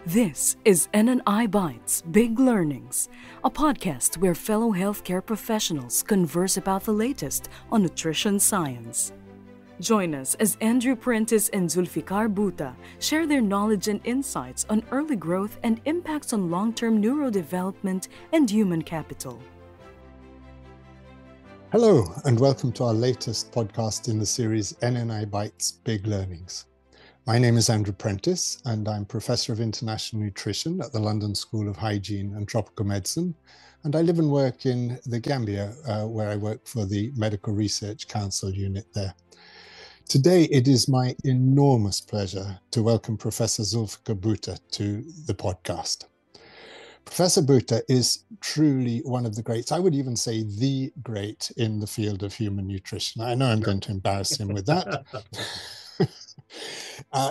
This is NNI Bites Big Learnings, a podcast where fellow healthcare professionals converse about the latest on nutrition science. Join us as Andrew Prentice and Zulfiqar Bhutta share their knowledge and insights on early growth and impacts on long-term neurodevelopment and human capital. Hello, and welcome to our latest podcast in the series NNI Bites Big Learnings. My name is Andrew Prentice, and I'm Professor of International Nutrition at the London School of Hygiene and Tropical Medicine, and I live and work in the Gambia, where I work for the Medical Research Council unit there. Today, it is my enormous pleasure to welcome Professor Zulfiqar Bhutta to the podcast. Professor Bhutta is truly one of the greats, I would even say the great in the field of human nutrition. I know I'm going to embarrass him with that.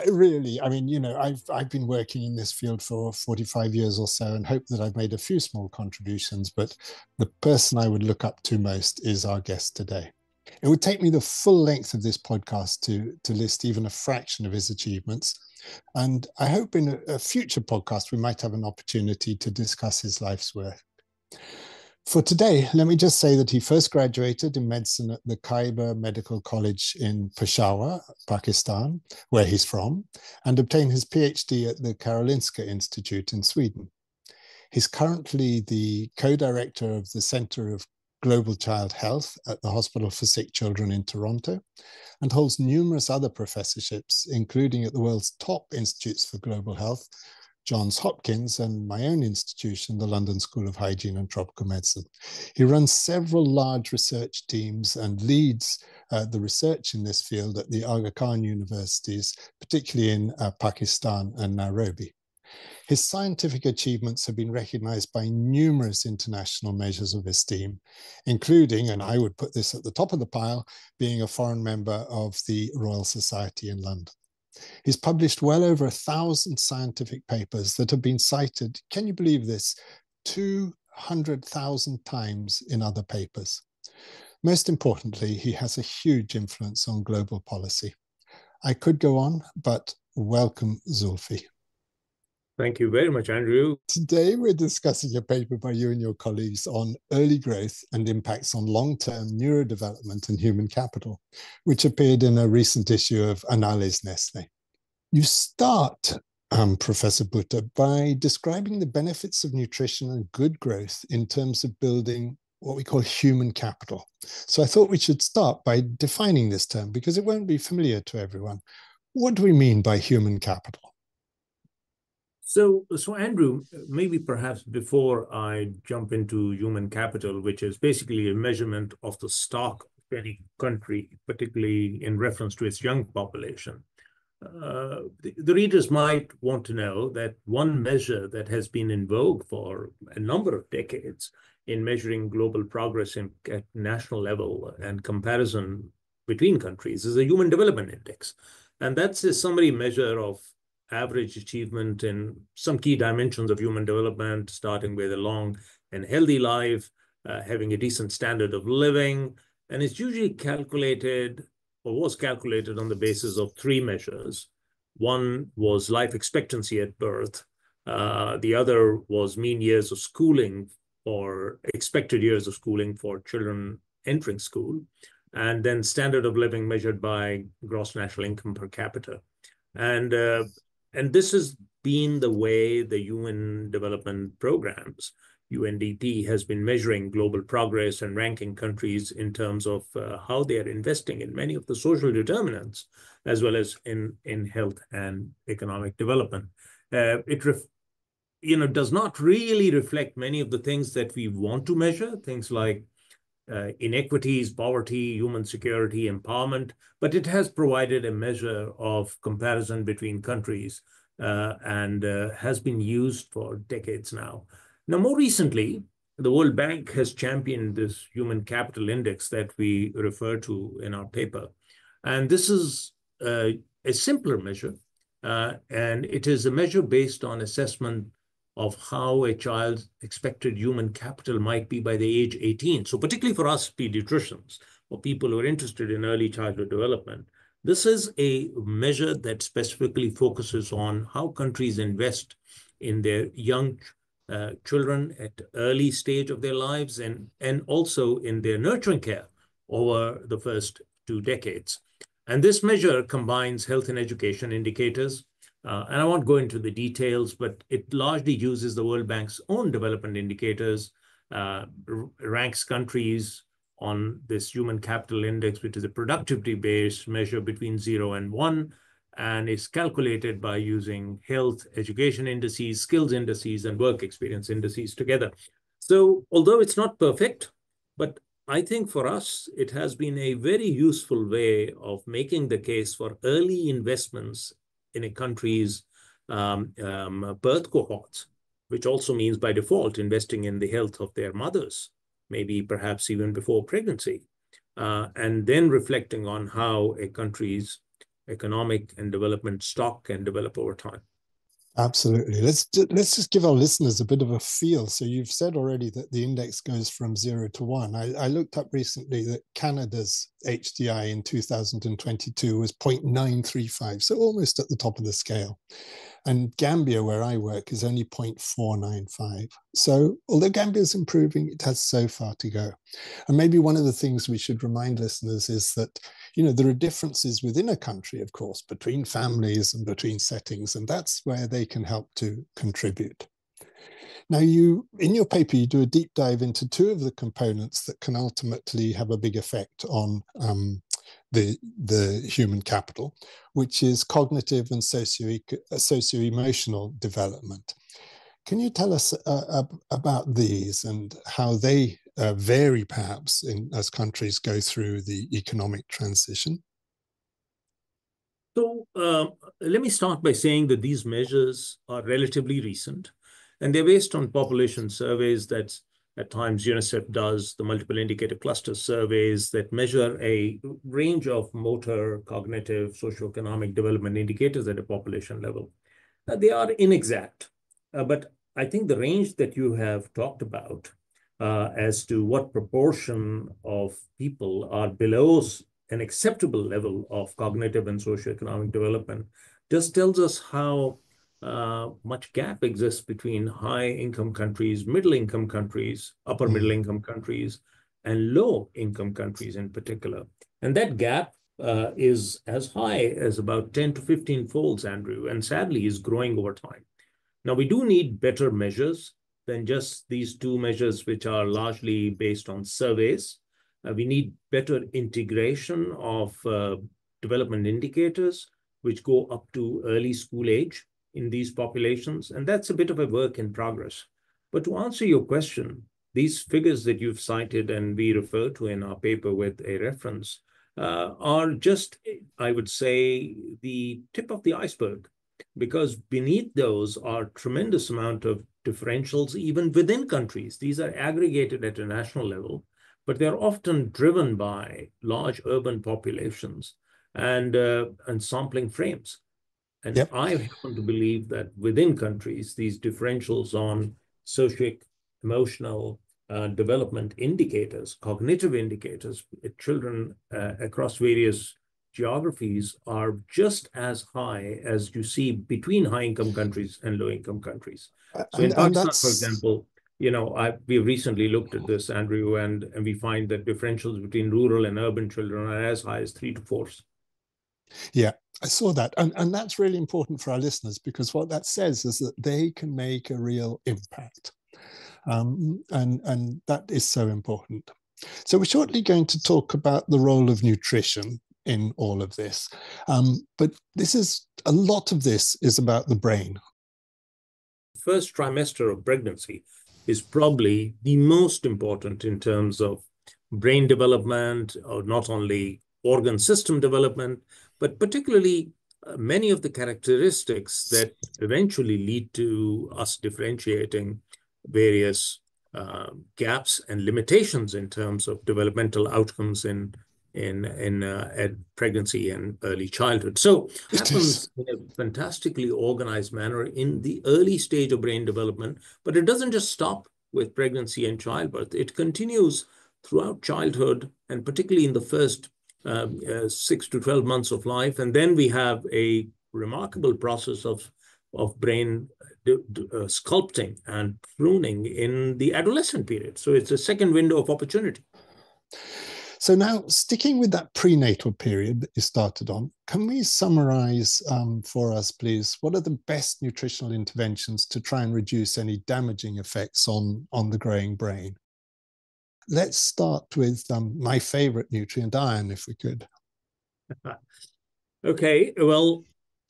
Really, I mean, I've been working in this field for 45 years or so and hope that I've made a few small contributions, but the person I would look up to most is our guest today. It would take me the full length of this podcast to list even a fraction of his achievements. And I hope in a future podcast, we might have an opportunity to discuss his life's work. For today, let me just say that he first graduated in medicine at the Khyber Medical College in Peshawar, Pakistan, where he's from, and obtained his PhD at the Karolinska Institute in Sweden. He's currently the co-director of the Center of Global Child Health at the Hospital for Sick Children in Toronto, and holds numerous other professorships, including at the world's top institutes for global health, Johns Hopkins, and my own institution, the London School of Hygiene and Tropical Medicine. He runs several large research teams and leads the research in this field at the Aga Khan universities, particularly in Pakistan and Nairobi. His scientific achievements have been recognized by numerous international measures of esteem, including, and I would put this at the top of the pile, being a foreign member of the Royal Society in London. He's published well over 1,000 scientific papers that have been cited, can you believe this, 200,000 times in other papers. Most importantly, he has a huge influence on global policy. I could go on, but welcome, Zulfi. Thank you very much, Andrew. Today, we're discussing a paper by you and your colleagues on early growth and impacts on long-term neurodevelopment and human capital, which appeared in a recent issue of Analyse Nestlé. You start, Professor Bhutta, by describing the benefits of nutrition and good growth in terms of building what we call human capital. So I thought we should start by defining this term because it won't be familiar to everyone. What do we mean by human capital? So Andrew, maybe perhaps before I jump into human capital, which is basically a measurement of the stock of any country, particularly in reference to its young population, the readers might want to know that one measure that has been in vogue for a number of decades in measuring global progress at national level and comparison between countries is the Human Development Index. And that's a summary measure of average achievement in some key dimensions of human development, starting with a long and healthy life, having a decent standard of living. And it's usually calculated or was calculated on the basis of three measures. One was life expectancy at birth. The other was mean years of schooling or expected years of schooling for children entering school. And then standard of living measured by gross national income per capita. And this has been the way the UN development programs, UNDP, has been measuring global progress and ranking countries in terms of how they are investing in many of the social determinants, as well as in health and economic development. It does not really reflect many of the things that we want to measure, things like inequities, poverty, human security, empowerment, but it has provided a measure of comparison between countries and has been used for decades now. Now, more recently, the World Bank has championed this Human Capital Index that we refer to in our paper. And this is a simpler measure, and it is a measure based on assessment of how a child's expected human capital might be by the age 18. So particularly for us pediatricians or people who are interested in early childhood development, This is a measure that specifically focuses on how countries invest in their young children at early stage of their lives and also in their nurturing care over the first 2 decades. And this measure combines health and education indicators. And I won't go into the details, but it largely uses the World Bank's own development indicators, ranks countries on this human capital index, which is a productivity-based measure between 0 and 1, and is calculated by using health, education indices, skills indices, and work experience indices together. So although it's not perfect, but I think for us, it has been a very useful way of making the case for early investments in a country's birth cohorts, which also means by default investing in the health of their mothers, maybe perhaps even before pregnancy, and then reflecting on how a country's economic and development stock can develop over time. Absolutely. Let's just give our listeners a bit of a feel. So you've said already that the index goes from 0 to 1. I looked up recently that Canada's HDI in 2022 was 0.935, so almost at the top of the scale. And Gambia, where I work, is only 0.495. So although Gambia is improving, it has so far to go. And maybe one of the things we should remind listeners is that, you know, there are differences within a country, of course, between families and between settings, and that's where they can help to contribute. Now, in your paper, you do a deep dive into two of the components that can ultimately have a big effect on the human capital, which is cognitive and socio-emotional development. Can you tell us about these and how they vary perhaps as countries go through the economic transition? So let me start by saying that these measures are relatively recent, and they're based on population surveys that at times UNICEF does, the multiple indicator cluster surveys that measure a range of motor, cognitive, socioeconomic development indicators at a population level. They are inexact, but I think the range that you have talked about as to what proportion of people are below an acceptable level of cognitive and socioeconomic development just tells us how much gap exists between high-income countries, middle-income countries, upper middle-income countries, and low-income countries in particular. And that gap is as high as about 10 to 15 folds, Andrew, and sadly is growing over time. Now, we do need better measures than just these two measures, which are largely based on surveys. We need better integration of development indicators, which go up to early school age in these populations, and that's a bit of a work in progress. But to answer your question, these figures that you've cited and we refer to in our paper with a reference are just, I would say, the tip of the iceberg, because beneath those are tremendous amount of differentials even within countries. These are aggregated at a national level, but they're often driven by large urban populations and sampling frames. And Yep. I happen to believe that within countries, these differentials on socio-emotional development indicators, cognitive indicators, children across various geographies are just as high as you see between high-income countries and low-income countries. So in Pakistan, for example, you know, we recently looked at this, Andrew, and we find that differentials between rural and urban children are as high as 3 to 4. Yeah, I saw that. And that's really important for our listeners, because what that says is that they can make a real impact. And that is so important. So we're shortly going to talk about the role of nutrition in all of this. But a lot of this is about the brain. First trimester of pregnancy is probably the most important in terms of brain development, or not only organ system development, but particularly many of the characteristics that eventually lead to us differentiating various gaps and limitations in terms of developmental outcomes in pregnancy and early childhood. So it happens in a fantastically organized manner in the early stage of brain development, but it doesn't just stop with pregnancy and childbirth. It continues throughout childhood, and particularly in the first 6 to 12 months of life. And then we have a remarkable process of brain sculpting and pruning in the adolescent period. So it's a second window of opportunity. So now, sticking with that prenatal period that you started on, can we summarize for us, please, what are the best nutritional interventions to try and reduce any damaging effects on the growing brain? Let's start with my favorite nutrient, iron, if we could. Okay, well,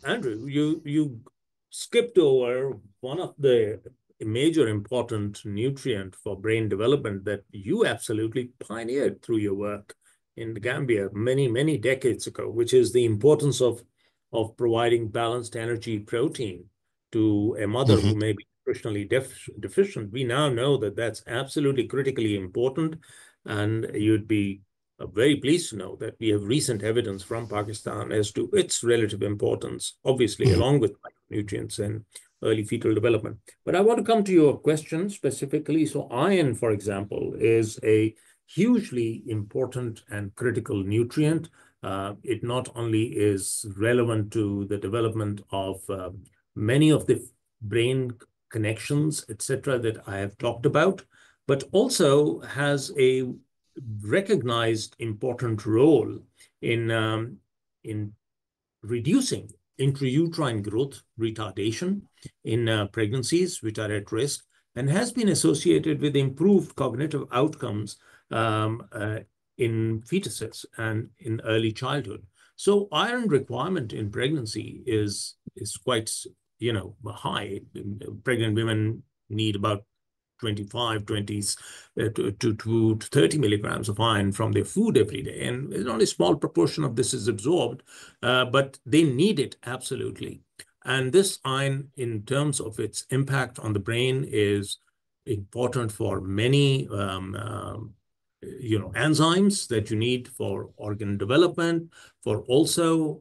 Andrew, you skipped over one of the major important nutrient for brain development that you absolutely pioneered through your work in the Gambia many, many decades ago, which is the importance of providing balanced energy protein to a mother who may be nutritionally deficient. We now know that that's absolutely critically important, and you'd be very pleased to know that we have recent evidence from Pakistan as to its relative importance, obviously, along with micronutrients and early fetal development. But I want to come to your question specifically. So iron, for example, is a hugely important and critical nutrient. It not only is relevant to the development of many of the brain connections, etc., that I have talked about, but also has a recognized important role in reducing intrauterine growth retardation in pregnancies which are at risk, and has been associated with improved cognitive outcomes in fetuses and in early childhood. So iron requirement in pregnancy is quite, high. Pregnant women need about 25 to 30 milligrams of iron from their food every day. And only a small proportion of this is absorbed, but they need it absolutely. And this iron, in terms of its impact on the brain, is important for many enzymes that you need for organ development, for also,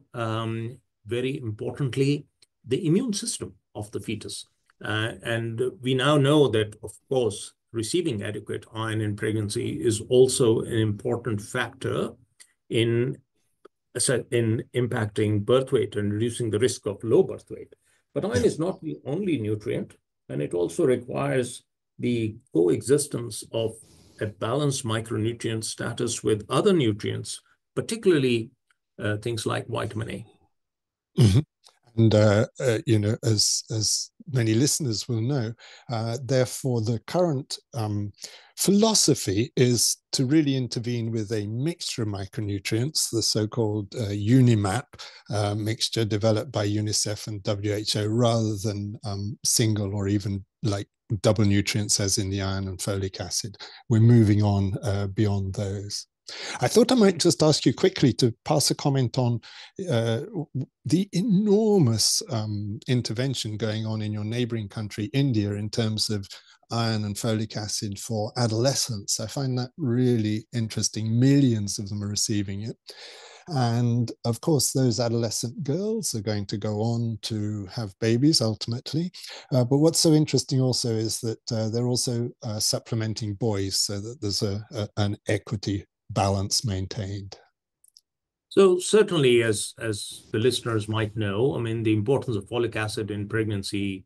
very importantly, the immune system of the fetus. And we now know that, of course, receiving adequate iron in pregnancy is also an important factor in impacting birth weight and reducing the risk of low birth weight. But iron is not the only nutrient, and it also requires the coexistence of a balanced micronutrient status with other nutrients, particularly things like vitamin A. And, as many listeners will know, therefore, the current philosophy is to really intervene with a mixture of micronutrients, the so-called UNIMAP mixture developed by UNICEF and WHO, rather than single or even like double nutrients as in the iron and folic acid. We're moving on beyond those. I thought I might just ask you quickly to pass a comment on the enormous intervention going on in your neighboring country, India, in terms of iron and folic acid for adolescents. I find that really interesting. Millions of them are receiving it. And of course, those adolescent girls are going to go on to have babies ultimately. But what's so interesting also is that they're also supplementing boys so that there's an equity balance maintained. So certainly, as the listeners might know, I mean, the importance of folic acid in pregnancy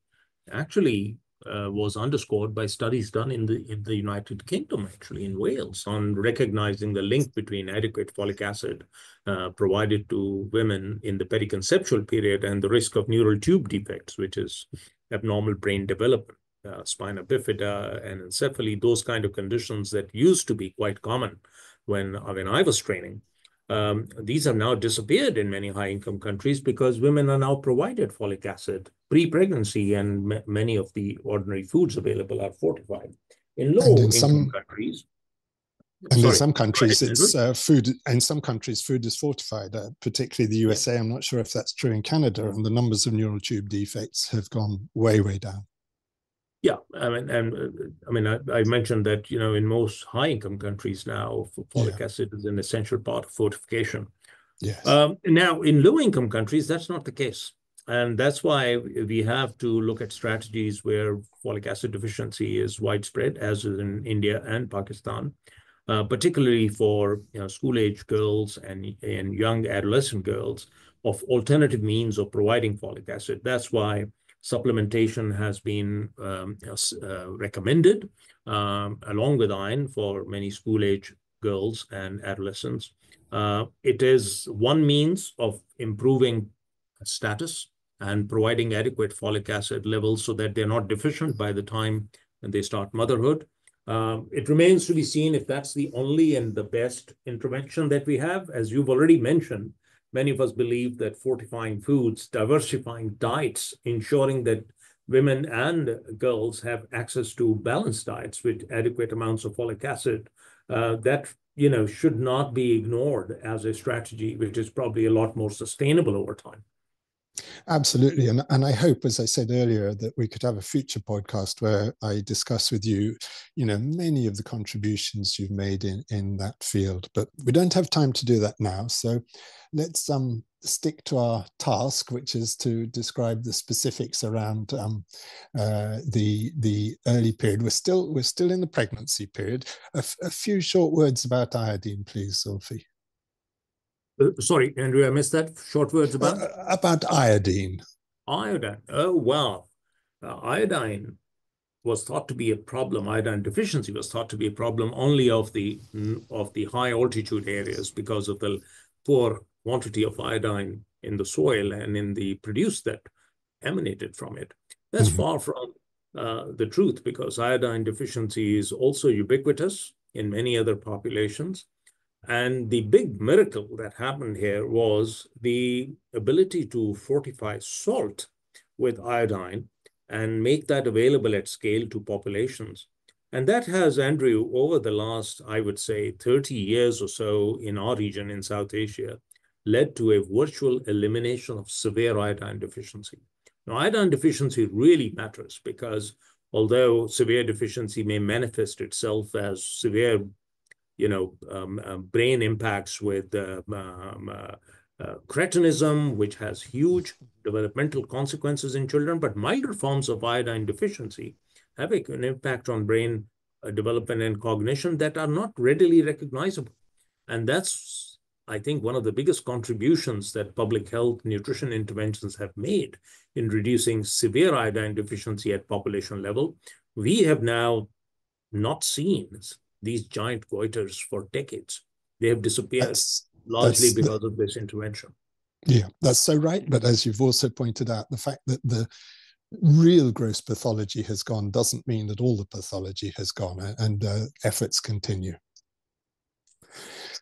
actually was underscored by studies done in the United Kingdom, actually in Wales, on recognizing the link between adequate folic acid provided to women in the periconceptual period and the risk of neural tube defects, which is abnormal brain development, spina bifida, and encephaly, those kind of conditions that used to be quite common when I was training. These have now disappeared in many high-income countries because women are now provided folic acid pre-pregnancy, and many of the ordinary foods available are fortified. In low-income countries, and in some countries, it's food. In some countries, food is fortified, particularly the USA. Yeah. I'm not sure if that's true in Canada, and the numbers of neural tube defects have gone way, way down. Yeah, I mentioned that, in most high-income countries now, folic acid is an essential part of fortification. Yes. Now, in low-income countries, that's not the case. And that's why we have to look at strategies where folic acid deficiency is widespread, as is in India and Pakistan. particularly for school-age girls and young adolescent girls, of alternative means of providing folic acid. That's why supplementation has been recommended along with iron for many school-age girls and adolescents. It is one means of improving status and providing adequate folic acid levels so that they're not deficient by the time they start motherhood. It remains to be seen if that's the only and the best intervention that we have. As you've already mentioned, many of us believe that fortifying foods, diversifying diets, ensuring that women and girls have access to balanced diets with adequate amounts of folic acid, that should not be ignored as a strategy, which is probably a lot more sustainable over time. Absolutely. And I hope, as I said earlier, that we could have a future podcast where I discuss with you, many of the contributions you've made in that field. But we don't have time to do that now. So let's stick to our task, which is to describe the specifics around the early period. We're still in the pregnancy period. A few short words about iodine, please, Zulfi. Sorry, Andrew, I missed that. Short words about? About iodine. Iodine. Oh, wow. Iodine was thought to be a problem. Iodine deficiency was thought to be a problem only of the high altitude areas because of the poor quantity of iodine in the soil and in the produce that emanated from it. That's far from the truth, because iodine deficiency is also ubiquitous in many other populations. And the big miracle that happened here was the ability to fortify salt with iodine and make that available at scale to populations. And that has, Andrew, over the last, I would say, 30 years or so in our region in South Asia, led to a virtual elimination of severe iodine deficiency. Now, iodine deficiency really matters because although severe deficiency may manifest itself as severe brain impacts with cretinism, which has huge developmental consequences in children, but milder forms of iodine deficiency have an impact on brain development and cognition that are not readily recognizable. And that's, I think, one of the biggest contributions that public health nutrition interventions have made in reducing severe iodine deficiency at population level. We have now not seen these giant goiters for decades. They have disappeared largely because of this intervention. Yeah, that's so right. But as you've also pointed out, the fact that the real gross pathology has gone doesn't mean that all the pathology has gone, and efforts continue.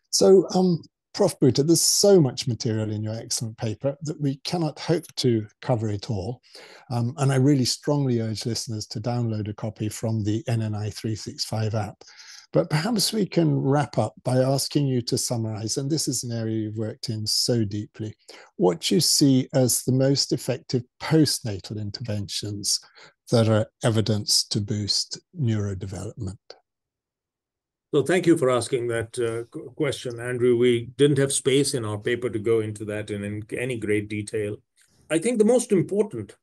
So, Prof. Bhutta, there's so much material in your excellent paper that we cannot hope to cover it all. And I really strongly urge listeners to download a copy from the NNI 365 app. But perhaps we can wrap up by asking you to summarize, and this is an area you've worked in so deeply, what you see as the most effective postnatal interventions that are evidenced to boost neurodevelopment. So thank you for asking that question, Andrew. We didn't have space in our paper to go into that in any great detail. I think the most important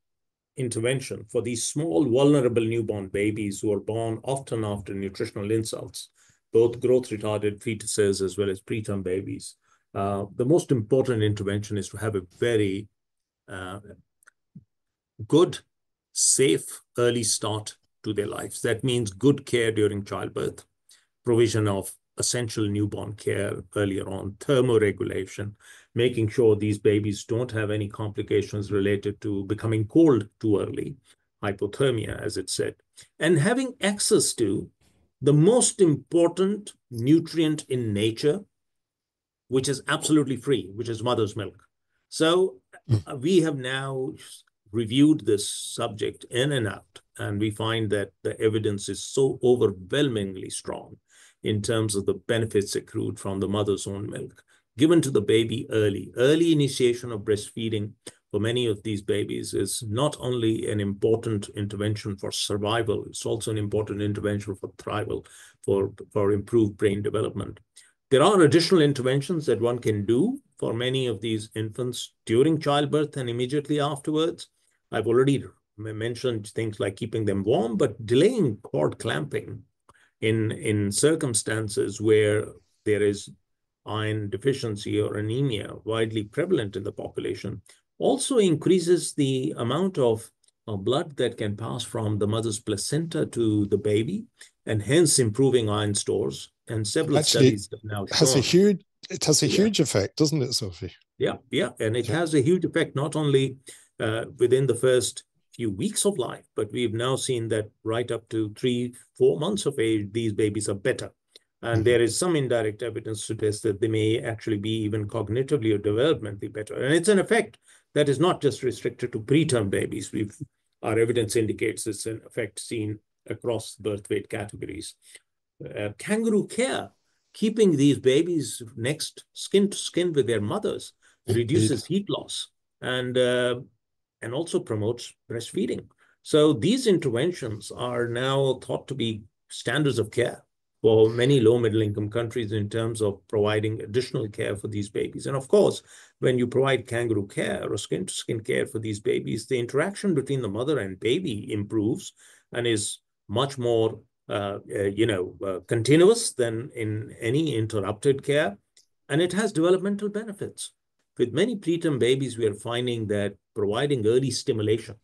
intervention for these small, vulnerable newborn babies who are born often after nutritional insults, both growth-retarded fetuses as well as preterm babies. The most important intervention is to have a very good, safe, early start to their lives. That means good care during childbirth, provision of essential newborn care earlier on, thermoregulation, making sure these babies don't have any complications related to becoming cold too early, hypothermia, as it said, and having access to the most important nutrient in nature, which is absolutely free, which is mother's milk. So we have now reviewed this subject in and out, and we find that the evidence is so overwhelmingly strong in terms of the benefits accrued from the mother's own milk given to the baby early. Early initiation of breastfeeding for many of these babies is not only an important intervention for survival, it's also an important intervention for thrival, for improved brain development. There are additional interventions that one can do for many of these infants during childbirth and immediately afterwards. I've already mentioned things like keeping them warm, but delaying cord clamping in circumstances where there is iron deficiency or anemia widely prevalent in the population, also increases the amount of blood that can pass from the mother's placenta to the baby, and hence improving iron stores. And several studies have now shown it has a huge effect, doesn't it, Sophie? Yeah. And it has a huge effect, not only within the first few weeks of life, but we've now seen that right up to 3-4 months of age, these babies are better. And there is some indirect evidence to suggest that they may actually be even cognitively or developmentally better. And it's an effect that is not just restricted to preterm babies. Our evidence indicates it's an effect seen across birth weight categories. Kangaroo care, keeping these babies next skin to skin with their mothers, reduces heat loss and also promotes breastfeeding. So these interventions are now thought to be standards of care for many low middle income countries in terms of providing additional care for these babies. And of course, when you provide kangaroo care or skin to skin care for these babies, the interaction between the mother and baby improves and is much more continuous than in any interrupted care. And it has developmental benefits. With many preterm babies, we are finding that providing early stimulation,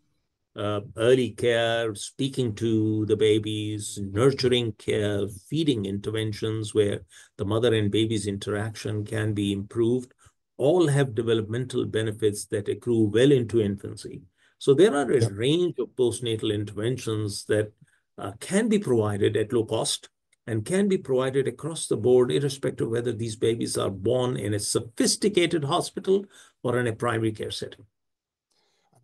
early care, speaking to the babies, nurturing care, feeding interventions where the mother and baby's interaction can be improved, all have developmental benefits that accrue well into infancy. So there are a range of postnatal interventions that can be provided at low cost and can be provided across the board, irrespective of whether these babies are born in a sophisticated hospital or in a primary care setting.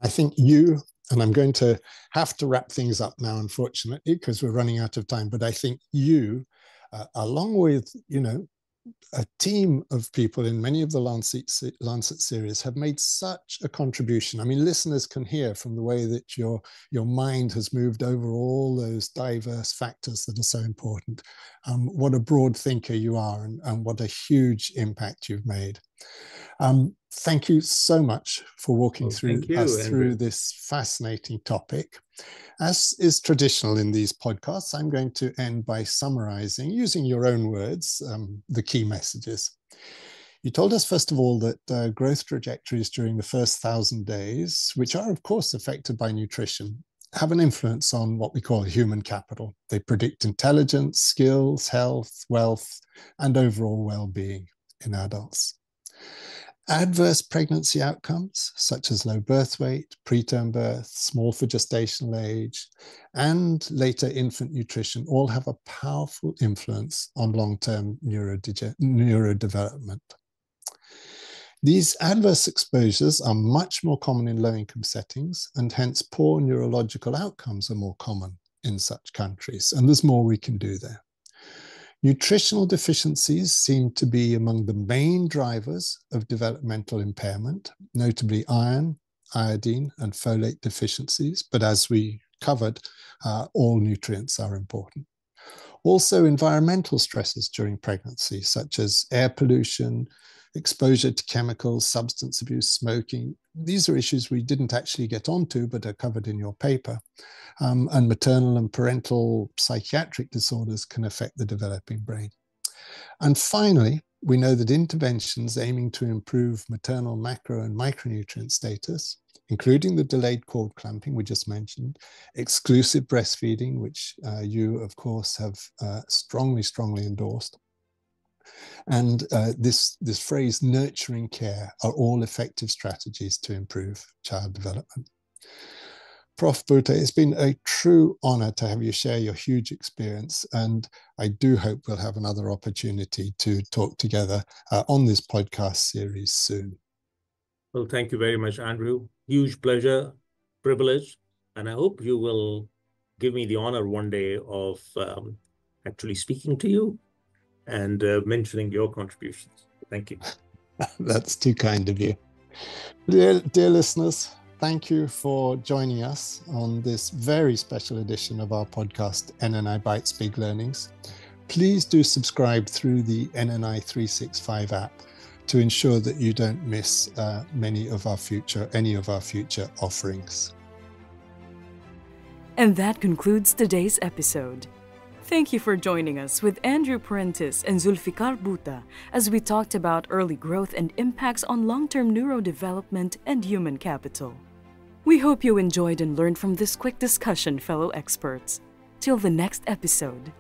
I think and I'm going to have to wrap things up now, unfortunately, because we're running out of time, but I think you, along with, a team of people in many of the Lancet series have made such a contribution. I mean, listeners can hear from the way that your mind has moved over all those diverse factors that are so important. What a broad thinker you are, and what a huge impact you've made. Thank you so much for walking through this fascinating topic. As is traditional in these podcasts, I'm going to end by summarizing, using your own words, the key messages. You told us, first of all, that growth trajectories during the first 1,000 days, which are, of course, affected by nutrition, have an influence on what we call human capital. They predict intelligence, skills, health, wealth, and overall well-being in adults. Adverse pregnancy outcomes, such as low birth weight, preterm birth, small for gestational age, and later infant nutrition, all have a powerful influence on long-term neurodevelopment. These adverse exposures are much more common in low-income settings, and hence poor neurological outcomes are more common in such countries, and there's more we can do there. Nutritional deficiencies seem to be among the main drivers of developmental impairment, notably iron, iodine, and folate deficiencies. But as we covered, all nutrients are important. Also, environmental stresses during pregnancy, such as air pollution, exposure to chemicals, substance abuse, smoking. These are issues we didn't actually get onto, but are covered in your paper. And maternal and parental psychiatric disorders can affect the developing brain. And finally, we know that interventions aiming to improve maternal macro and micronutrient status, including the delayed cord clamping we just mentioned, exclusive breastfeeding, which you, of course, have strongly endorsed, and this phrase, nurturing care, are all effective strategies to improve child development. Prof. Bhutta, it's been a true honor to have you share your huge experience, and I do hope we'll have another opportunity to talk together on this podcast series soon. Well, thank you very much, Andrew. Huge pleasure, privilege, and I hope you will give me the honor one day of actually speaking to you and mentioning your contributions. Thank you. That's too kind of you. Dear listeners, thank you for joining us on this very special edition of our podcast, NNI Bites Big Learnings. Please do subscribe through the NNI 365 app to ensure that you don't miss any of our future offerings. And that concludes today's episode. Thank you for joining us with Andrew Prentice and Zulfiqar Bhutta as we talked about early growth and impacts on long-term neurodevelopment and human capital. We hope you enjoyed and learned from this quick discussion, fellow experts. Till the next episode.